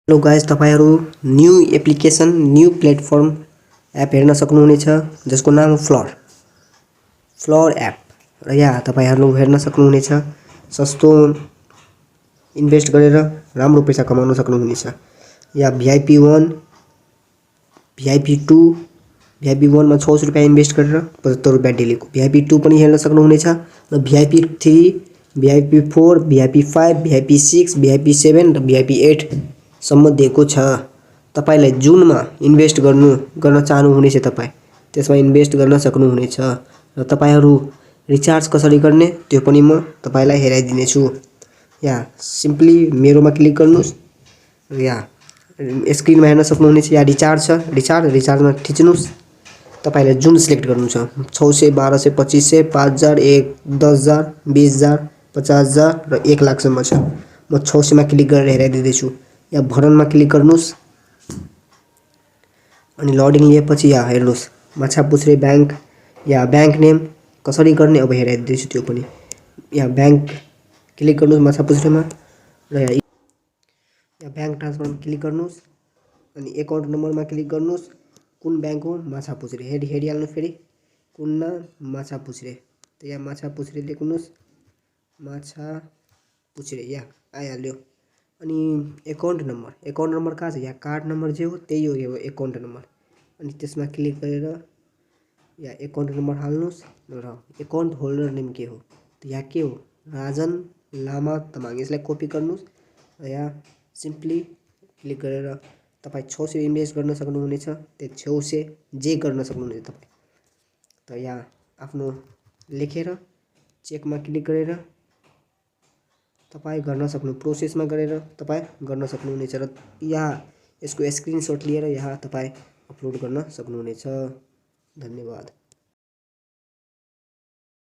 Hello guys, तपाईहरु new application new platform app हेर्न सक्नुहुनेछ जसको नाम हो फ्लोर एप र यहाँ तपाईहरु हेर्न सक्नुहुनेछ सस्तो इन्भेस्ट गरेर राम्रो पैसा कमाउन सक्नुहुनेछ। यहाँ VIP 1 VIP 2 VIP 1 मा 600 रुपैयाँ इन्भेस्ट गरेर 75 रुपैयाँ डेलीको VIP 2 पनि हेर्न सक्नुहुनेछ र VIP 3 VIP 4 VIP 5 VIP 6 VIP 7 र VIP 8 सम्म दिएको छ। तपाईलाई जुनमा इन्भेस्ट गर्न चाहनुहुनेछ तपाई त्यसमा इन्भेस्ट गर्न सक्नुहुनेछ र तपाईहरु रिचार्ज कसरी गर्ने त्यो पनि म तपाईलाई हेराइदिने छु। यहाँ सिम्पली मेरोमा क्लिक गर्नुस् र यहाँ स्क्रिनमा हेर्न सक्नुहुनेछ। यहाँ रिचार्ज छ, रिचार्जमा थिच्नुस्। तपाईले जुन सिलेक्ट गर्नु छ 600 1200 2500 5000 10,000 20,000 50,000 र 1 लाख सम्म छ। म 600 मा क्लिक गरेर हेराइदिँदै छु। यहाँ भरनमा क्लिक गर्नुस् अनि लोडिङ लिएपछि यहाँ हेर्नुस् माछापुछ्रे बैंक या बैंक नेम कसरी गर्ने अब हेराइदिँदै छु त्यो पनि। यहाँ बैंक क्लिक गर्नुस् माछापुछ्रेमा र यहाँ बैंक ट्रान्सफरमा क्लिक गर्नुस् अनि अकाउन्ट नम्बरमा क्लिक गर्नुस्। कुन बैंक हो? माछापुछ्रे हेरिहाल्नु फेरि कुन माछापुछ्रे। त यहाँ माछापुछ्रे लेख्नुस् माछापुछ्रे यहाँ आइहाल्यो। अनि अकाउन्ट नम्बर कहाँ छ? यहाँ कार्ड नम्बर जे हो त्यही हो यो अकाउन्ट नम्बर। अनि त्यसमा क्लिक गरेर यहाँ अकाउन्ट नम्बर हाल्नुस् र अकाउन्ट होल्डर नेम के हो? त यहाँ के हो? राजन लामा तामाङ। यसलाई कपी गर्नुस् र यहाँ सिम्पली क्लिक गरेर तपाई 600 इन्भेस्ट गर्न सक्नुहुनेछ। त्यो 600 जे गर्न सक्नुहुनेछ तपाई। त यहाँ आफ्नो लेखेर चेकमा क्लिक गरेर तपाई गर्न सक्नु प्रोसेसमा गरेर तपाई गर्न सक्नुहुनेछ र यहाँ यसको स्क्रिनशट लिएर यहाँ तपाई अपलोड गर्न सक्नुहुनेछ। धन्यवाद।